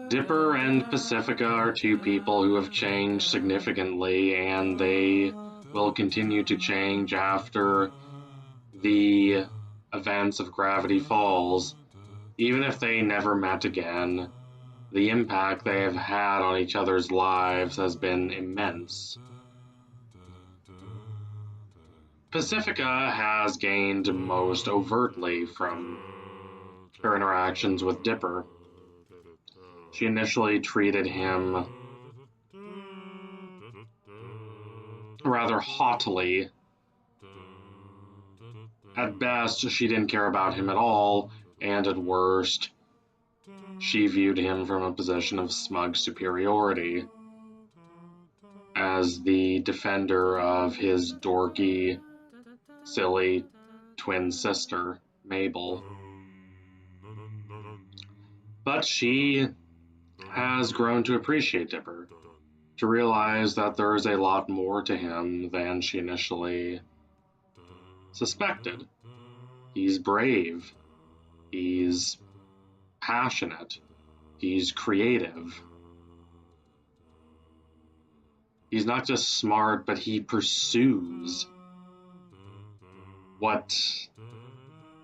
Dipper and Pacifica are two people who have changed significantly, and they will continue to change after the events of Gravity Falls. Even if they never met again, the impact they have had on each other's lives has been immense. Pacifica has gained most overtly from her interactions with Dipper. She initially treated him rather haughtily. At best, she didn't care about him at all, and at worst, she viewed him from a position of smug superiority as the defender of his dorky, silly twin sister, Mabel. But she has grown to appreciate Dipper, to realize that there is a lot more to him than she initially suspected. He's brave, he's passionate, he's creative. He's not just smart, but he pursues what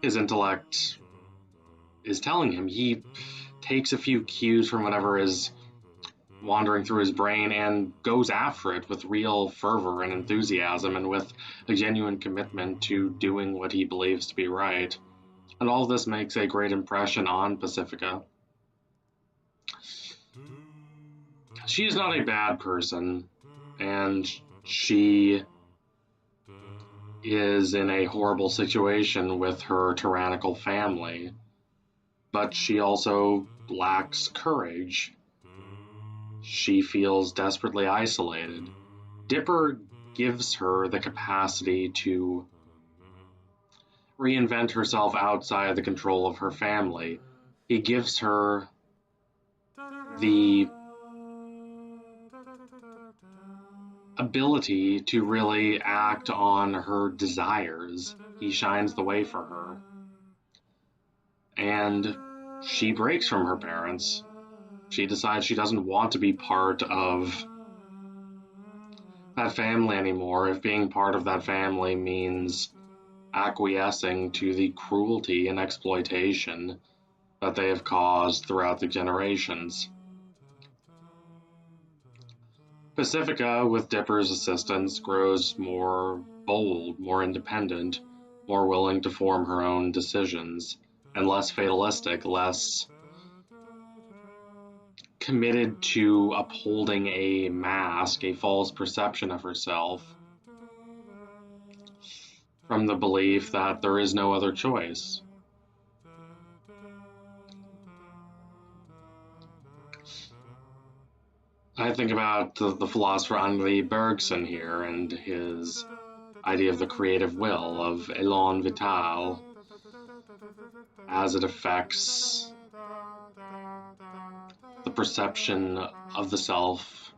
his intellect is telling him. He takes a few cues from whatever is wandering through his brain and goes after it with real fervor and enthusiasm and with a genuine commitment to doing what he believes to be right. And all this makes a great impression on Pacifica. She is not a bad person, and she is in a horrible situation with her tyrannical family, but she also lacks courage. She feels desperately isolated. Dipper gives her the capacity to reinvent herself outside the control of her family. He gives her the ability to really act on her desires. He shines the way for her. And she breaks from her parents. She decides she doesn't want to be part of that family anymore, if being part of that family means acquiescing to the cruelty and exploitation that they have caused throughout the generations. Pacifica, with Dipper's assistance, grows more bold, more independent, more willing to form her own decisions, and less fatalistic, less committed to upholding a mask, a false perception of herself, from the belief that there is no other choice. I think about the philosopher Henri Bergson here and his idea of the creative will, of élan vital, as it affects the perception of the self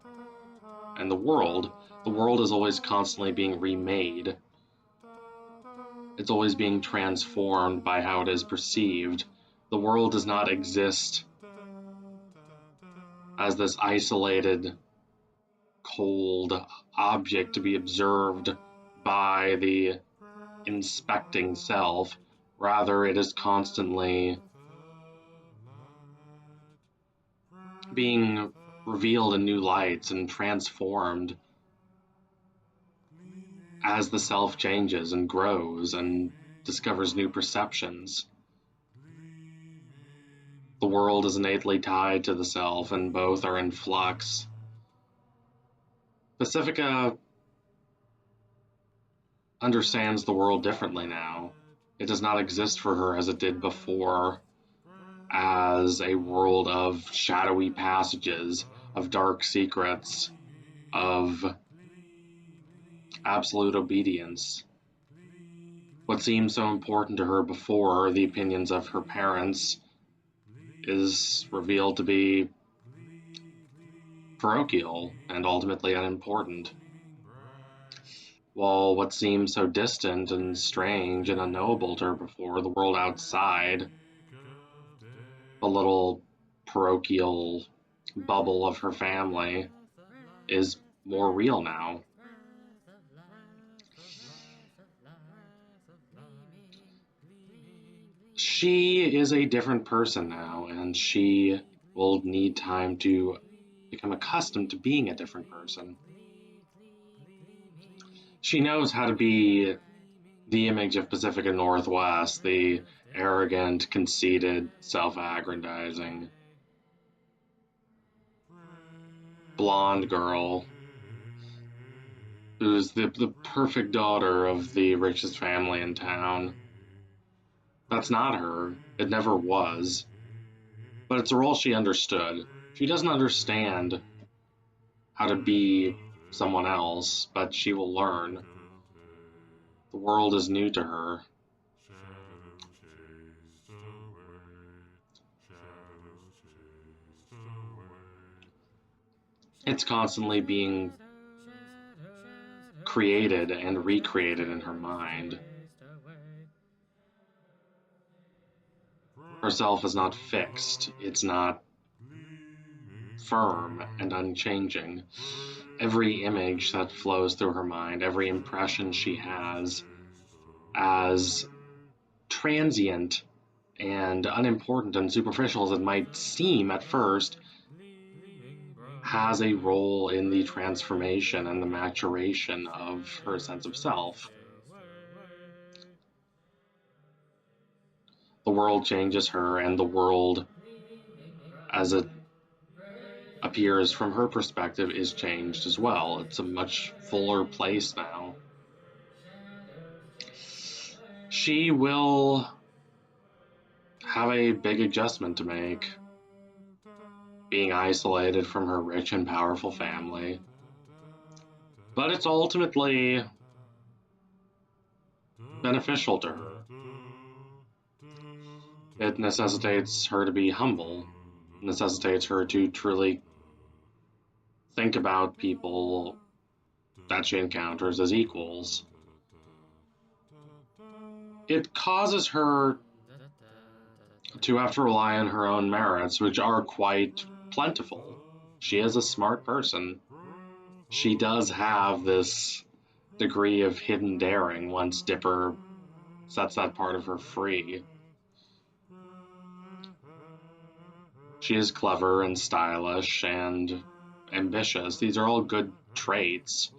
and the world. The world is always constantly being remade. It's always being transformed by how it is perceived. The world does not exist as this isolated, cold object to be observed by the inspecting self. Rather, it is constantly being revealed in new lights and transformed as the self changes and grows and discovers new perceptions. The world is innately tied to the self, and both are in flux. Pacifica understands the world differently now. It does not exist for her as it did before, as a world of shadowy passages, of dark secrets, of absolute obedience. What seemed so important to her before, the opinions of her parents, is revealed to be parochial and ultimately unimportant. While what seemed so distant and strange and unknowable to her before, the world outside, a little parochial bubble of her family is more real now. She is a different person now, and she will need time to become accustomed to being a different person. She knows how to be the image of Pacifica Northwest, the arrogant, conceited, self-aggrandizing blonde girl who's the perfect daughter of the richest family in town. That's not her. It never was. But it's a role she understood. She doesn't understand how to be someone else, but she will learn. The world is new to her. It's constantly being created and recreated in her mind. Herself is not fixed. It's not firm and unchanging. Every image that flows through her mind, every impression she has, as transient and unimportant and superficial as it might seem at first, has a role in the transformation and the maturation of her sense of self. The world changes her, and the world, as it appears from her perspective, is changed as well. It's a much fuller place now. She will have a big adjustment to make, being isolated from her rich and powerful family. But it's ultimately beneficial to her. It necessitates her to be humble, necessitates her to truly think about people that she encounters as equals. It causes her to have to rely on her own merits, which are quite plentiful. She is a smart person. She does have this degree of hidden daring once Dipper sets that part of her free. She is clever and stylish and ambitious. These are all good traits.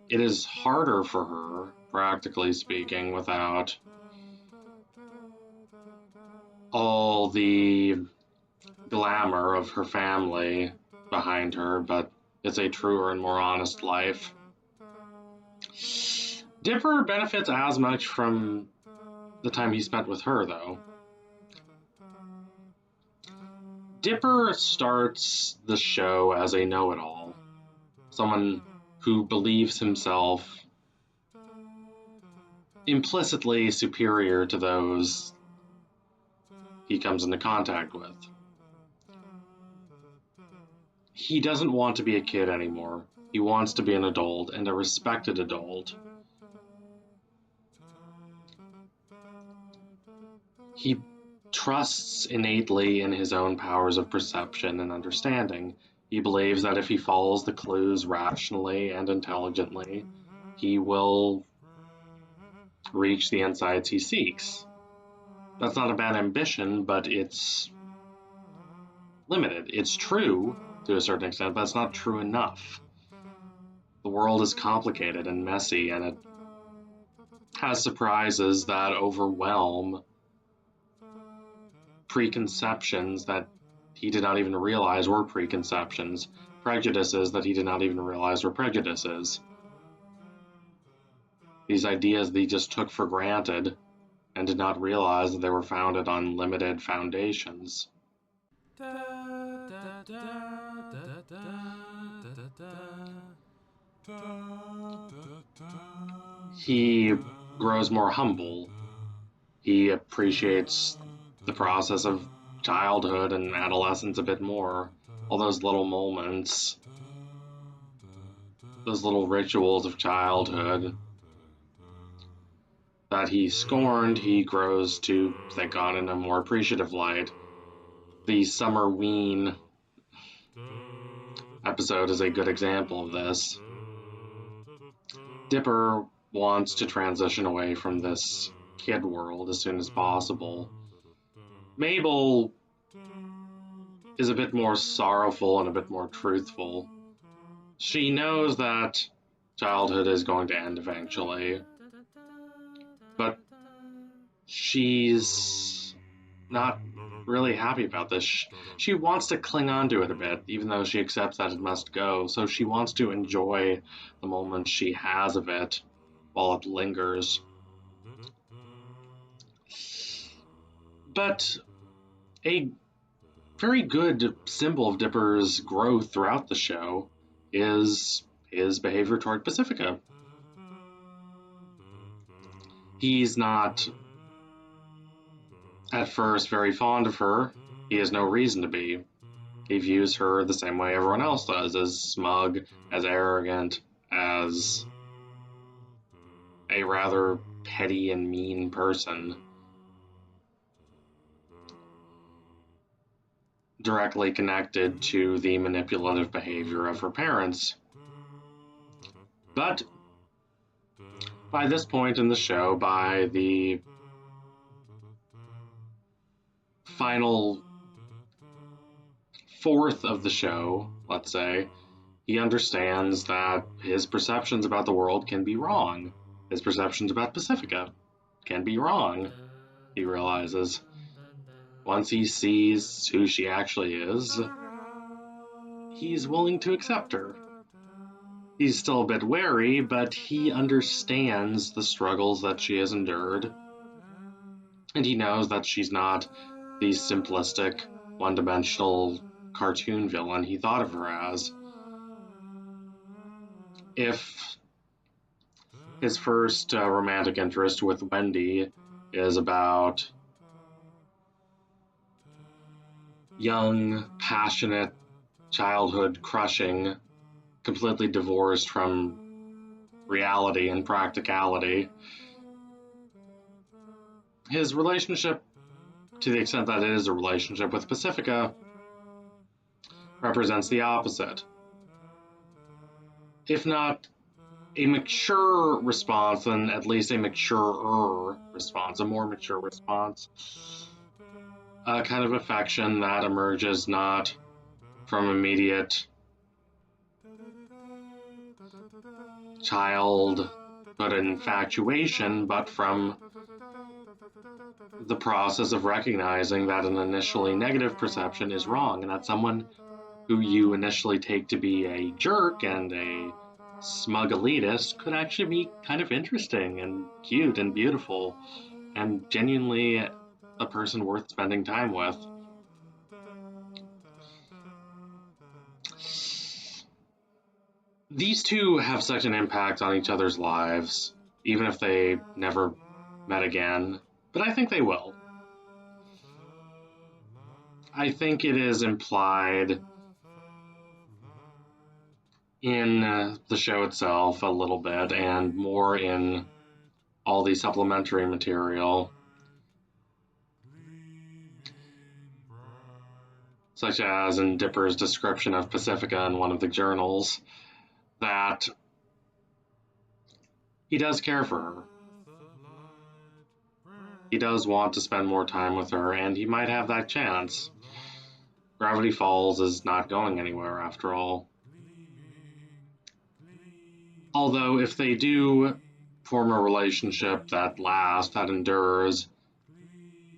It is harder for her, practically speaking, without all the glamour of her family behind her, but it's a truer and more honest life. Dipper benefits as much from the time he spent with her, though. Dipper starts the show as a know-it-all, someone who believes himself implicitly superior to those he comes into contact with. He doesn't want to be a kid anymore. He wants to be an adult, and a respected adult. He trusts innately in his own powers of perception and understanding. He believes that if he follows the clues rationally and intelligently, he will reach the insights he seeks. That's not a bad ambition, but it's limited. It's true to a certain extent, but it's not true enough. The world is complicated and messy, and it has surprises that overwhelm preconceptions that he did not even realize were preconceptions, prejudices that he did not even realize were prejudices. These ideas that he just took for granted and did not realize that they were founded on limited foundations. He grows more humble. He appreciates the process of childhood and adolescence a bit more. All those little moments, those little rituals of childhood. that he scorned, he grows to think on in a more appreciative light. The summer wean episode is a good example of this. Dipper wants to transition away from this kid world as soon as possible. Mabel is a bit more sorrowful and a bit more truthful. She knows that childhood is going to end eventually, but she's not really happy about this. She wants to cling on to it a bit, even though she accepts that it must go. So she wants to enjoy the moments she has of it while it lingers. But a very good symbol of Dipper's growth throughout the show is his behavior toward Pacifica. He's not at first very fond of her. He has no reason to be. He views her the same way everyone else does, as smug, as arrogant, as a rather petty and mean person. Directly connected to the manipulative behavior of her parents. But by this point in the show, by the final fourth of the show, let's say, he understands that his perceptions about the world can be wrong. His perceptions about Pacifica can be wrong, he realizes. Once he sees who she actually is, he's willing to accept her. He's still a bit wary, but he understands the struggles that she has endured. And he knows that she's not the simplistic, one-dimensional cartoon villain he thought of her as. If his first romantic interest with Wendy is about young, passionate, childhood crushing, completely divorced from reality and practicality, his relationship, to the extent that it is a relationship with Pacifica, represents the opposite. If not a mature response, then at least a maturer response, a more mature response. A kind of affection that emerges not from immediate childhood infatuation, but from the process of recognizing that an initially negative perception is wrong, and that someone who you initially take to be a jerk and a smug elitist could actually be kind of interesting and cute and beautiful and genuinely a person worth spending time with. These two have such an impact on each other's lives, even if they never met again, but I think they will. I think it is implied in the show itself a little bit, and more in all the supplementary material, such as in Dipper's description of Pacifica in one of the journals, that he does care for her. He does want to spend more time with her, and he might have that chance. Gravity Falls is not going anywhere, after all. Although, if they do form a relationship that lasts, that endures,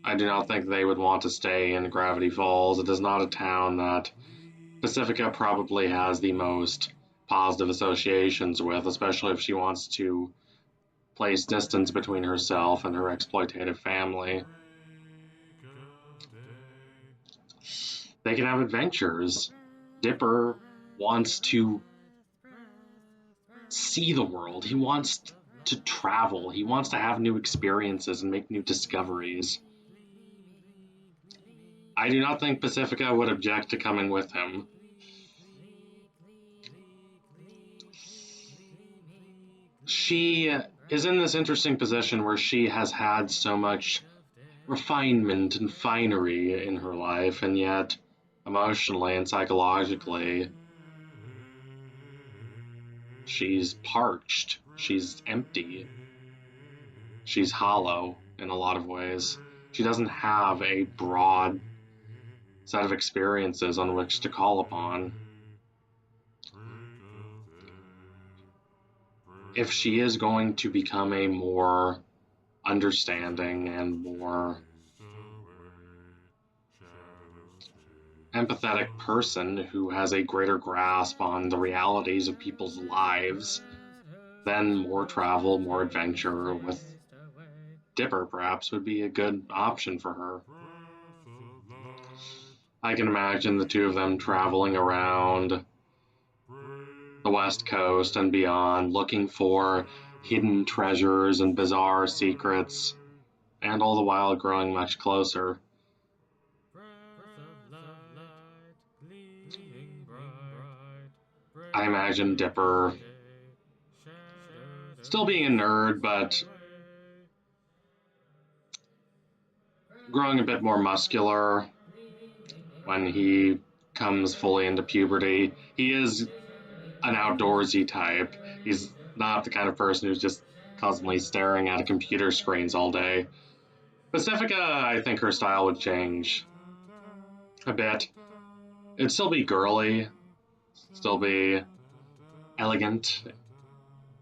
I do not think they would want to stay in Gravity Falls. It is not a town that Pacifica probably has the most positive associations with, especially if she wants to place distance between herself and her exploitative family. They can have adventures. Dipper wants to see the world. He wants to travel. He wants to have new experiences and make new discoveries. I do not think Pacifica would object to coming with him. She is in this interesting position where she has had so much refinement and finery in her life, and yet emotionally and psychologically, she's parched, she's empty, she's hollow in a lot of ways. She doesn't have a broad set of experiences on which to call upon. If she is going to become a more understanding and more empathetic person who has a greater grasp on the realities of people's lives, then more travel, more adventure with Dipper perhaps would be a good option for her. I can imagine the two of them traveling around the West Coast and beyond, looking for hidden treasures and bizarre secrets, and all the while growing much closer. I imagine Dipper still being a nerd, but growing a bit more muscular when he comes fully into puberty. He is an outdoorsy type. He's not the kind of person who's just constantly staring at computer screens all day. Pacifica, I think her style would change a bit. It'd still be girly, still be elegant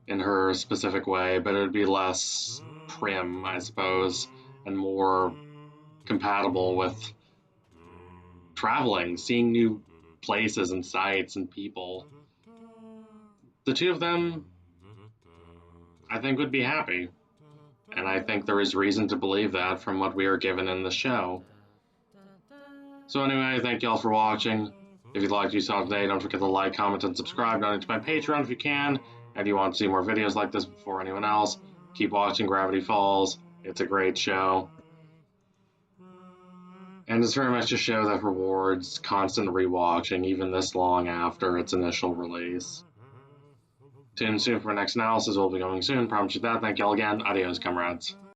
in her specific way, but it would be less prim, I suppose, and more compatible with traveling, seeing new places and sights and people. The two of them, I think, would be happy. And I think there is reason to believe that from what we are given in the show. So anyway, thank you all for watching. If you liked what you saw today, don't forget to like, comment, and subscribe. Donate to my Patreon if you can. And you want to see more videos like this before anyone else, keep watching Gravity Falls. It's a great show. And it's very much a show that rewards constant rewatching, even this long after its initial release. Tune in soon for my next analysis. Will be coming soon. Promise you that. Thank you all again. Adios, comrades.